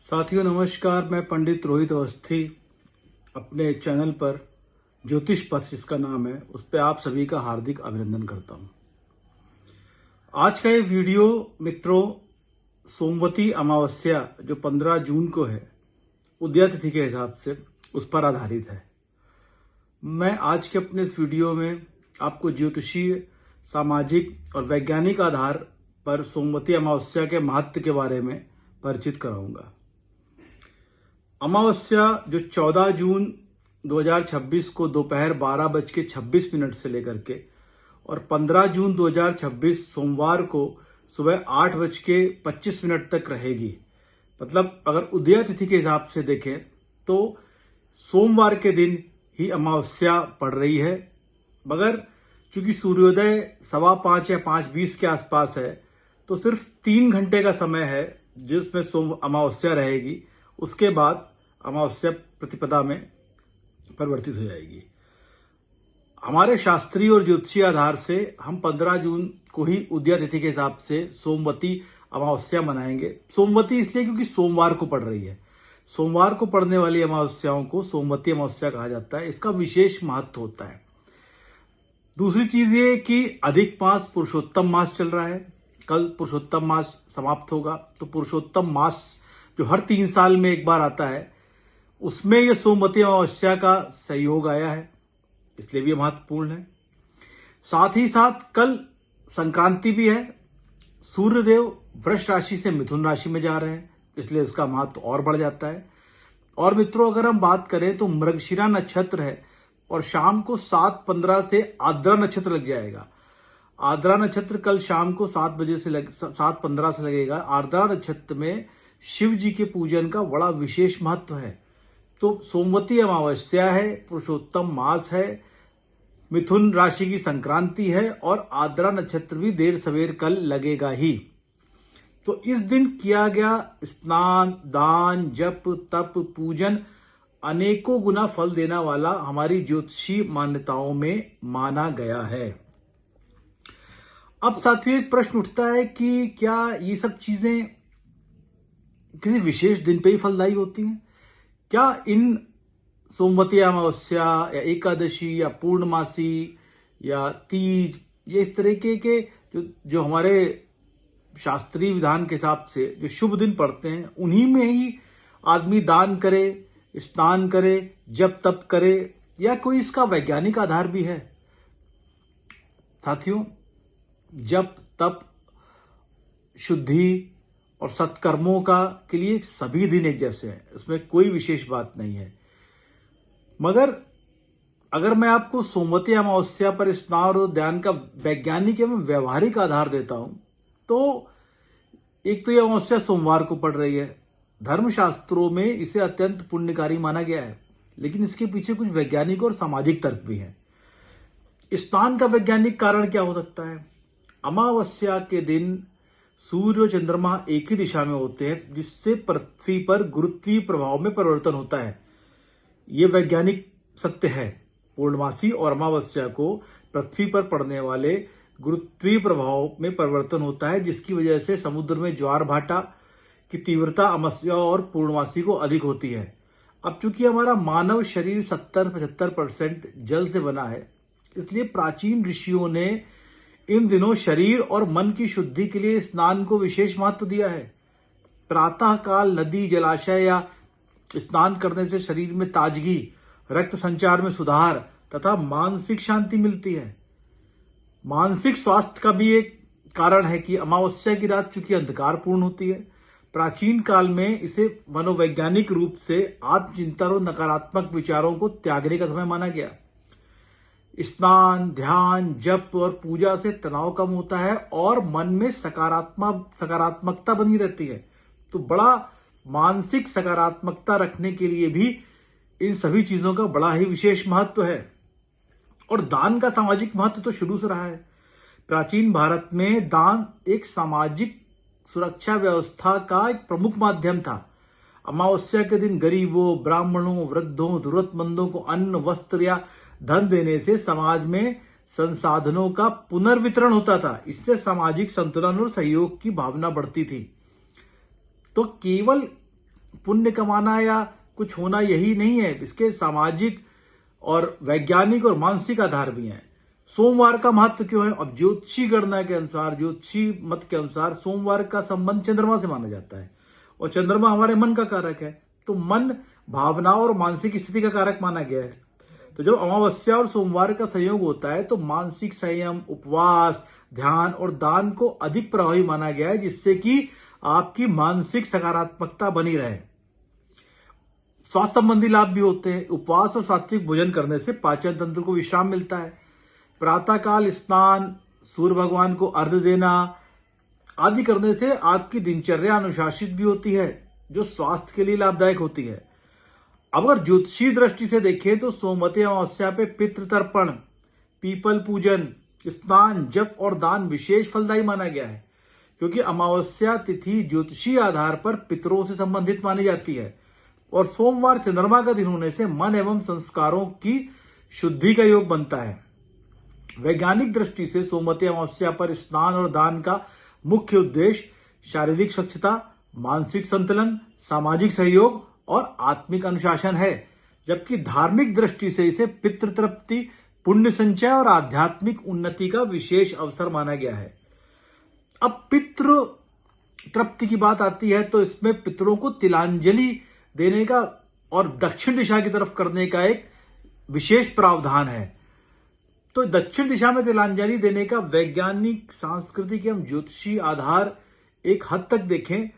साथियों नमस्कार। मैं पंडित रोहित अवस्थी अपने चैनल पर ज्योतिष पथ जिसका नाम है उस पर आप सभी का हार्दिक अभिनंदन करता हूं। आज का ये वीडियो मित्रों सोमवती अमावस्या जो 15 जून को है उदय तिथि के हिसाब से उस पर आधारित है। मैं आज के अपने इस वीडियो में आपको ज्योतिषीय, सामाजिक और वैज्ञानिक आधार पर सोमवती अमावस्या के महत्व के बारे में परिचित कराऊंगा। अमावस्या जो 14 जून 2026 को दोपहर 12:26 से लेकर के और 15 जून 2026 सोमवार को सुबह 8:25 तक रहेगी। मतलब अगर उदय तिथि के हिसाब से देखें तो सोमवार के दिन ही अमावस्या पड़ रही है, मगर चूंकि सूर्योदय 5:15 या 5:20 के आसपास है तो सिर्फ 3 घंटे का समय है जिसमें अमावस्या रहेगी। उसके बाद अमावस्या प्रतिपदा में परिवर्तित हो जाएगी। हमारे शास्त्रीय और ज्योतिषीय आधार से हम 15 जून को ही उदय तिथि के हिसाब से सोमवती अमावस्या मनाएंगे। सोमवती इसलिए क्योंकि सोमवार को पड़ रही है। सोमवार को पड़ने वाली अमावस्याओं को सोमवती अमावस्या कहा जाता है। इसका विशेष महत्व होता है। दूसरी चीज ये कि अधिक मास पुरुषोत्तम मास चल रहा है। कल पुरुषोत्तम मास समाप्त होगा, तो पुरुषोत्तम मास जो हर 3 साल में एक बार आता है उसमें यह सोमवती अमावस्या का सहयोग आया है, इसलिए भी महत्वपूर्ण है। साथ ही साथ कल संक्रांति भी है। सूर्यदेव वृष राशि से मिथुन राशि में जा रहे हैं, इसलिए इसका महत्व और बढ़ जाता है। और मित्रों अगर हम बात करें तो मृगशिरा नक्षत्र है और शाम को 7:15 से आर्द्रा नक्षत्र लग जाएगा। आर्द्रा नक्षत्र कल शाम को 7:15 से लगेगा। आर्द्रा नक्षत्र में शिव जी के पूजन का बड़ा विशेष महत्व है। तो सोमवती अमावस्या है, पुरुषोत्तम मास है, मिथुन राशि की संक्रांति है और आर्द्रा नक्षत्र भी देर सवेर कल लगेगा ही। तो इस दिन किया गया स्नान, दान, जप, तप, पूजन अनेकों गुना फल देने वाला हमारी ज्योतिषीय मान्यताओं में माना गया है। अब साथियों एक प्रश्न उठता है कि क्या ये सब चीजें किसी विशेष दिन पे ही फलदायी होती हैं? क्या इन सोमवती अमावस्या या एकादशी या पूर्णमासी या तीज ये इस तरीके के जो हमारे शास्त्रीय विधान के हिसाब से जो शुभ दिन पड़ते हैं उन्हीं में ही आदमी दान करे, स्नान करे, जप तप करे, या कोई इसका वैज्ञानिक आधार भी है? साथियों जप तप, शुद्धि और सत्कर्मों के लिए सभी दिन एक जैसे हैं, इसमें कोई विशेष बात नहीं है। मगर अगर मैं आपको सोमवती अमावस्या पर स्नान और ध्यान का वैज्ञानिक एवं व्यवहारिक आधार देता हूं तो एक तो यह अमावस्या सोमवार को पड़ रही है। धर्मशास्त्रों में इसे अत्यंत पुण्यकारी माना गया है, लेकिन इसके पीछे कुछ वैज्ञानिक और सामाजिक तर्क भी हैं। स्नान का वैज्ञानिक कारण क्या हो सकता है? अमावस्या के दिन सूर्य और चंद्रमा एक ही दिशा में होते हैं, जिससे पृथ्वी पर गुरुत्वीय प्रभाव में परिवर्तन होता है। यह वैज्ञानिक सत्य है। पूर्णमासी और अमावस्या को पृथ्वी पर पड़ने वाले गुरुत्वीय प्रभाव में परिवर्तन होता है, जिसकी वजह से समुद्र में ज्वार भाटा की तीव्रता अमावस्या और पूर्णमासी को अधिक होती है। अब चूंकि हमारा मानव शरीर 70-75% जल से बना है, इसलिए प्राचीन ऋषियों ने इन दिनों शरीर और मन की शुद्धि के लिए स्नान को विशेष महत्व दिया है। प्रातः काल नदी, जलाशय या स्नान करने से शरीर में ताजगी, रक्त संचार में सुधार तथा मानसिक शांति मिलती है। मानसिक स्वास्थ्य का भी एक कारण है कि अमावस्या की रात चूंकि अंधकारपूर्ण होती है, प्राचीन काल में इसे मनोवैज्ञानिक रूप से आत्मचिंतन और नकारात्मक विचारों को त्यागने का समय माना गया। स्नान, ध्यान, जप और पूजा से तनाव कम होता है और मन में सकारात्मकता बनी रहती है। तो बड़ा मानसिक सकारात्मकता रखने के लिए भी इन सभी चीजों का बड़ा ही विशेष महत्व है। और दान का सामाजिक महत्व तो शुरू से रहा है। प्राचीन भारत में दान एक सामाजिक सुरक्षा व्यवस्था का एक प्रमुख माध्यम था। अमावस्या के दिन गरीबों, ब्राह्मणों, वृद्धों, जरूरतमंदों को अन्न, वस्त्र या धन देने से समाज में संसाधनों का पुनर्वितरण होता था। इससे सामाजिक संतुलन और सहयोग की भावना बढ़ती थी। तो केवल पुण्य कमाना या कुछ होना यही नहीं है, इसके सामाजिक और वैज्ञानिक और मानसिक आधार भी हैं। सोमवार का महत्व क्यों है? अब ज्योतिषी गणना के अनुसार, ज्योतिषी मत के अनुसार सोमवार का संबंध चंद्रमा से माना जाता है और चंद्रमा हमारे मन का कारक है, तो मन भावनाओं और मानसिक स्थिति का कारक माना गया है। तो जब अमावस्या और सोमवार का संयोग होता है तो मानसिक संयम, उपवास, ध्यान और दान को अधिक प्रभावी माना गया है, जिससे कि आपकी मानसिक सकारात्मकता बनी रहे। स्वास्थ्य संबंधी लाभ भी होते हैं। उपवास और सात्विक भोजन करने से पाचन तंत्र को विश्राम मिलता है। प्रातःकाल स्नान, सूर्य भगवान को अर्घ्य देना आदि करने से आपकी दिनचर्या अनुशासित भी होती है, जो स्वास्थ्य के लिए लाभदायक होती है। अगर ज्योतिषीय दृष्टि से देखें तो सोमवती अमावस्या पे पितृ तर्पण, पीपल पूजन, स्नान, जप और दान विशेष फलदायी माना गया है, क्योंकि अमावस्या तिथि ज्योतिषीय आधार पर पितरों से संबंधित मानी जाती है और सोमवार चंद्रमा का दिन होने से मन एवं संस्कारों की शुद्धि का योग बनता है। वैज्ञानिक दृष्टि से सोमवती अमावस्या पर स्नान और दान का मुख्य उद्देश्य शारीरिक स्वच्छता, मानसिक संतुलन, सामाजिक सहयोग और आत्मिक अनुशासन है, जबकि धार्मिक दृष्टि से इसे पितृ तृप्ति, पुण्य संचय और आध्यात्मिक उन्नति का विशेष अवसर माना गया है। अब पितृ तृप्ति की बात आती है तो इसमें पितरों को तिलांजलि देने का और दक्षिण दिशा की तरफ करने का एक विशेष प्रावधान है। तो दक्षिण दिशा में तिलांजलि देने का वैज्ञानिक, सांस्कृतिक एवं ज्योतिषीय आधार एक हद तक देखें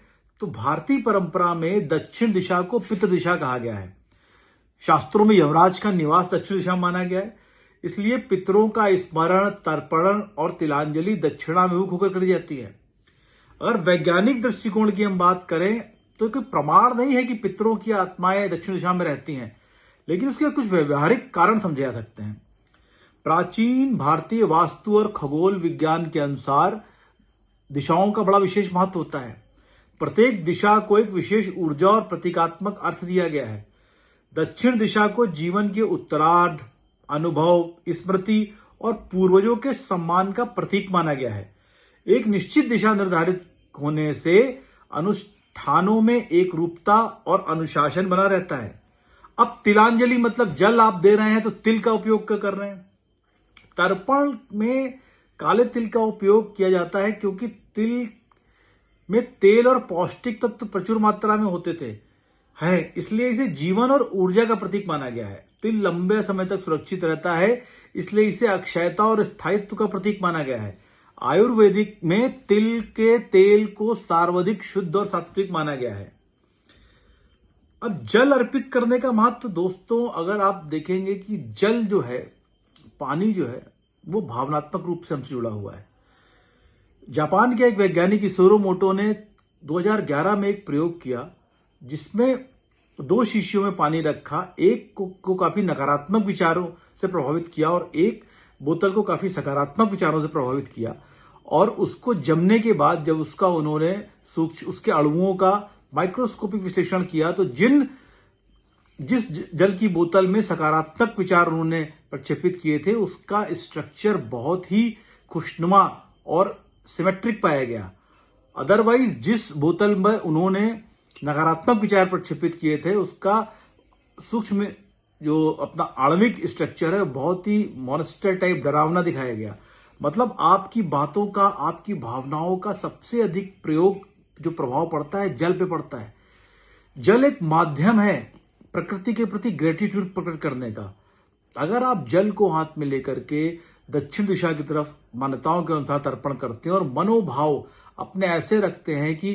तो भारतीय परंपरा में दक्षिण दिशा को पितृ दिशा कहा गया है। शास्त्रों में यमराज का निवास दक्षिण दिशा माना गया है, इसलिए पितरों का स्मरण, तर्पण और तिलांजलि दक्षिणाभिमुख होकर करी जाती है। अगर वैज्ञानिक दृष्टिकोण की हम बात करें तो कोई प्रमाण नहीं है कि पितरों की आत्माएं दक्षिण दिशा में रहती हैं, लेकिन उसके कुछ व्यवहारिक कारण समझे जा सकते हैं। प्राचीन भारतीय वास्तु और खगोल विज्ञान के अनुसार दिशाओं का बड़ा विशेष महत्व होता है। प्रत्येक दिशा को एक विशेष ऊर्जा और प्रतीकात्मक अर्थ दिया गया है। दक्षिण दिशा को जीवन के उत्तरार्ध, अनुभव, स्मृति और पूर्वजों के सम्मान का प्रतीक माना गया है। एक निश्चित दिशा निर्धारित होने से अनुष्ठानों में एक रूपता और अनुशासन बना रहता है। अब तिलांजलि मतलब जल आप दे रहे हैं तो तिल का उपयोग कर रहे हैं। तर्पण में काले तिल का उपयोग किया जाता है क्योंकि तिल में तेल और पौष्टिक तत्व प्रचुर मात्रा में होते थे, इसलिए इसे जीवन और ऊर्जा का प्रतीक माना गया है। तिल लंबे समय तक सुरक्षित रहता है, इसलिए इसे अक्षयता और स्थायित्व का प्रतीक माना गया है। आयुर्वेदिक में तिल के तेल को सर्वाधिक शुद्ध और सात्विक माना गया है। अब जल अर्पित करने का महत्व दोस्तों, अगर आप देखेंगे कि जल जो है, पानी जो है, वो भावनात्मक रूप से हमसे जुड़ा हुआ है। जापान के एक वैज्ञानिक इसोरो मोटो ने 2011 में एक प्रयोग किया जिसमें 2 शीशियों में पानी रखा, एक को काफी नकारात्मक विचारों से प्रभावित किया और एक बोतल को काफी सकारात्मक विचारों से प्रभावित किया, और उसको जमने के बाद जब उसका उन्होंने उसके अणुओं का माइक्रोस्कोपिक विश्लेषण किया तो जिस जल की बोतल में सकारात्मक विचार उन्होंने प्रक्षेपित किए थे उसका स्ट्रक्चर बहुत ही खुशनुमा और सिमेट्रिक पाया गया। अदरवाइज जिस बोतल में उन्होंने नकारात्मक विचार प्रक्षेपित किए थे उसका सूक्ष्म जो अपना आणविक स्ट्रक्चर है बहुत ही मॉन्स्टर टाइप डरावना दिखाया गया। मतलब आपकी बातों का, आपकी भावनाओं का सबसे अधिक प्रयोग जो प्रभाव पड़ता है जल पे पड़ता है। जल एक माध्यम है प्रकृति के प्रति ग्रेटिट्यूड प्रकट करने का। अगर आप जल को हाथ में लेकर के दक्षिण दिशा की तरफ मान्यताओं के अनुसार तर्पण करते हैं और मनोभाव अपने ऐसे रखते हैं कि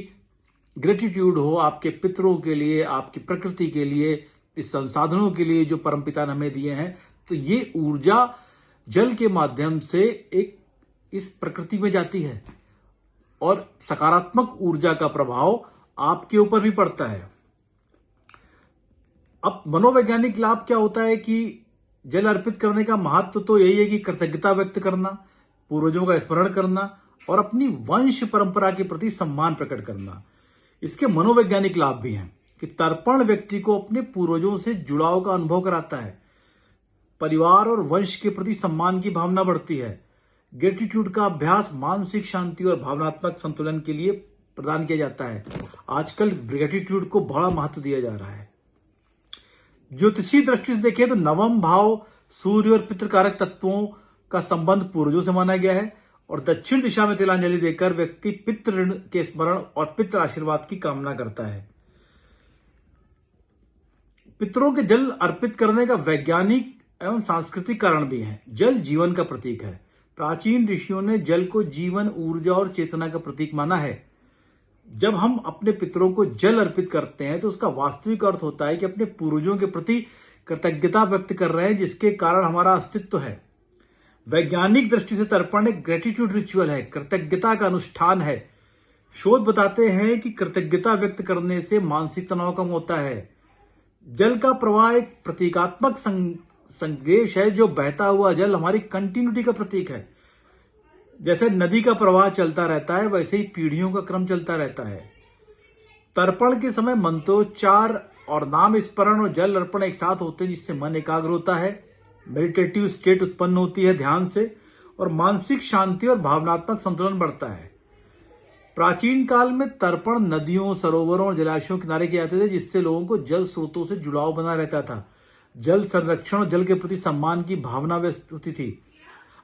ग्रेटिट्यूड हो आपके पितरों के लिए, आपकी प्रकृति के लिए, इस संसाधनों के लिए जो परमपिता ने हमें दिए हैं, तो ये ऊर्जा जल के माध्यम से एक इस प्रकृति में जाती है और सकारात्मक ऊर्जा का प्रभाव आपके ऊपर भी पड़ता है। अब मनोवैज्ञानिक लाभ क्या होता है कि जल अर्पित करने का महत्व तो यही है कि कृतज्ञता व्यक्त करना, पूर्वजों का स्मरण करना और अपनी वंश परंपरा के प्रति सम्मान प्रकट करना। इसके मनोवैज्ञानिक लाभ भी हैं कि तर्पण व्यक्ति को अपने पूर्वजों से जुड़ाव का अनुभव कराता है, परिवार और वंश के प्रति सम्मान की भावना बढ़ती है। ग्रेटिट्यूड का अभ्यास मानसिक शांति और भावनात्मक संतुलन के लिए प्रदान किया जाता है। आजकल ग्रेटिट्यूड को बड़ा महत्व दिया जा रहा है। ज्योतिषीय दृष्टि से देखें तो नवम भाव सूर्य और पितृकारक तत्वों का संबंध पूर्वजों से माना गया है और दक्षिण दिशा में तिलांजलि देकर व्यक्ति पितृ ऋण के स्मरण और पितृ आशीर्वाद की कामना करता है। पितरों के जल अर्पित करने का वैज्ञानिक एवं सांस्कृतिक कारण भी है। जल जीवन का प्रतीक है। प्राचीन ऋषियों ने जल को जीवन, ऊर्जा और चेतना का प्रतीक माना है। जब हम अपने पितरों को जल अर्पित करते हैं तो उसका वास्तविक अर्थ होता है कि अपने पूर्वजों के प्रति कृतज्ञता व्यक्त कर रहे हैं, जिसके कारण हमारा अस्तित्व है। वैज्ञानिक दृष्टि से तर्पण एक ग्रेटिट्यूड रिचुअल है, कृतज्ञता का अनुष्ठान है। शोध बताते हैं कि कृतज्ञता व्यक्त करने से मानसिक तनाव कम होता है। जल का प्रवाह एक प्रतीकात्मक संदेश है। जो बहता हुआ जल हमारी कंटिन्यूटी का प्रतीक है। जैसे नदी का प्रवाह चलता रहता है, वैसे ही पीढ़ियों का क्रम चलता रहता है। तर्पण के समय मंत्रोच्चार और नाम स्मरण और जल अर्पण एक साथ होते हैं, जिससे मन एकाग्र होता है, मेडिटेटिव स्टेट उत्पन्न होती है ध्यान से, और मानसिक शांति और भावनात्मक संतुलन बढ़ता है। प्राचीन काल में तर्पण नदियों, सरोवरों और जलाशयों के किनारे किए जाते थे, जिससे लोगों को जल स्रोतों से जुड़ाव बना रहता था। जल संरक्षण और जल के प्रति सम्मान की भावना व्यक्त होती थी।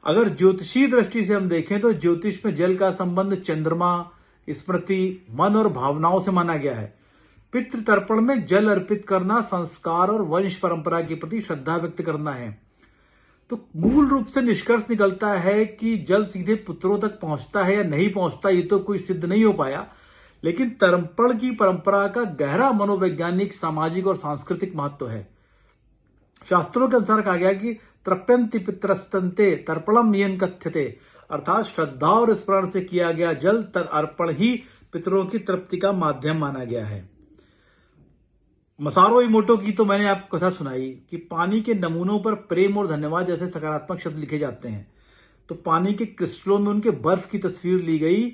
अगर ज्योतिषीय दृष्टि से हम देखें तो ज्योतिष में जल का संबंध चंद्रमा, स्मृति, मन और भावनाओं से माना गया है। पितृ तर्पण में जल अर्पित करना संस्कार और वंश परंपरा के प्रति श्रद्धा व्यक्त करना है। तो मूल रूप से निष्कर्ष निकलता है कि जल सीधे पुत्रों तक पहुंचता है या नहीं पहुंचता, ये तो कोई सिद्ध नहीं हो पाया, लेकिन तर्पण की परंपरा का गहरा मनोवैज्ञानिक, सामाजिक और सांस्कृतिक महत्व है। शास्त्रों के अनुसार कहा गया कि तृप्यन्ति पितरस्तन्ते तर्पणम नियन कथ्यते, अर्थात श्रद्धा और स्मरण से किया गया जल अर्पण ही पितरों की तृप्ति का माध्यम माना गया है। मसारो इमोटो की तो मैंने आपको कथा सुनाई कि पानी के नमूनों पर प्रेम और धन्यवाद जैसे सकारात्मक शब्द लिखे जाते हैं। तो पानी के क्रिस्टलों में उनके बर्फ की तस्वीर ली गई,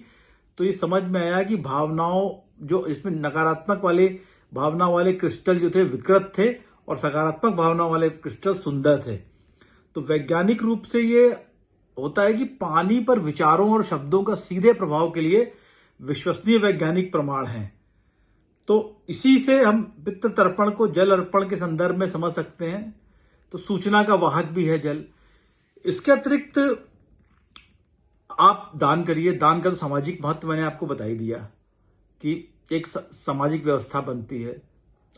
तो ये समझ में आया कि भावनाओं, जो इसमें नकारात्मक वाले भावना वाले क्रिस्टल जो थे विकृत थे और सकारात्मक भावना वाले क्रिस्टल सुंदर थे। तो वैज्ञानिक रूप से ये होता है कि पानी पर विचारों और शब्दों का सीधे प्रभाव के लिए विश्वसनीय वैज्ञानिक प्रमाण हैं। तो इसी से हम पितृ तर्पण को जल अर्पण के संदर्भ में समझ सकते हैं। तो सूचना का वाहक भी है जल। इसके अतिरिक्त आप दान करिए। दान का तो सामाजिक महत्व मैंने आपको बता ही दिया कि एक सामाजिक व्यवस्था बनती है,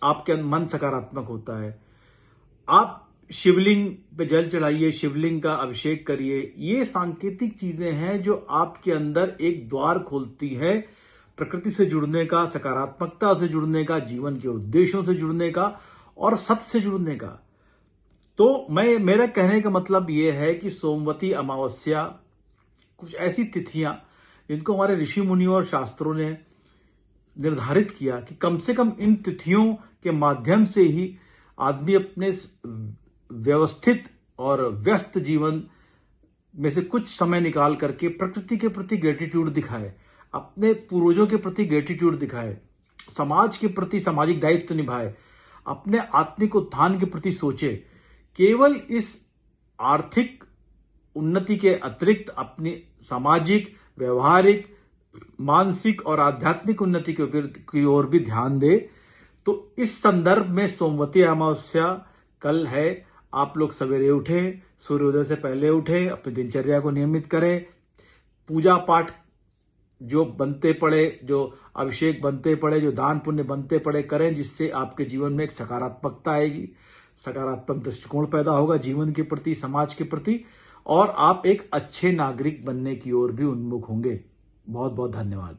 आपके मन सकारात्मक होता है। आप शिवलिंग पे जल चढ़ाइए, शिवलिंग का अभिषेक करिए। ये सांकेतिक चीजें हैं जो आपके अंदर एक द्वार खोलती है प्रकृति से जुड़ने का, सकारात्मकता से जुड़ने का, जीवन के उद्देश्यों से जुड़ने का और सत्य से जुड़ने का। तो मेरा कहने का मतलब ये है कि सोमवती अमावस्या, कुछ ऐसी तिथियां जिनको हमारे ऋषि मुनियों और शास्त्रों ने निर्धारित किया कि कम से कम इन तिथियों के माध्यम से ही आदमी अपने व्यवस्थित और व्यस्त जीवन में से कुछ समय निकाल करके प्रकृति के प्रति ग्रेटिट्यूड दिखाए, अपने पूर्वजों के प्रति ग्रेटिट्यूड दिखाए, समाज के प्रति सामाजिक दायित्व निभाए, अपने आत्मिक उत्थान के प्रति सोचे। केवल इस आर्थिक उन्नति के अतिरिक्त अपनी सामाजिक, व्यवहारिक, मानसिक और आध्यात्मिक उन्नति की ओर भी ध्यान दे। तो इस संदर्भ में सोमवती अमावस्या कल है। आप लोग सवेरे उठें, सूर्योदय से पहले उठें, अपनी दिनचर्या को नियमित करें, पूजा पाठ जो बनते पड़े, जो अभिषेक बनते पड़े, जो दान पुण्य बनते पड़े करें, जिससे आपके जीवन में एक सकारात्मकता आएगी, सकारात्मक दृष्टिकोण पैदा होगा जीवन के प्रति, समाज के प्रति, और आप एक अच्छे नागरिक बनने की ओर भी उन्मुख होंगे। बहुत बहुत धन्यवाद।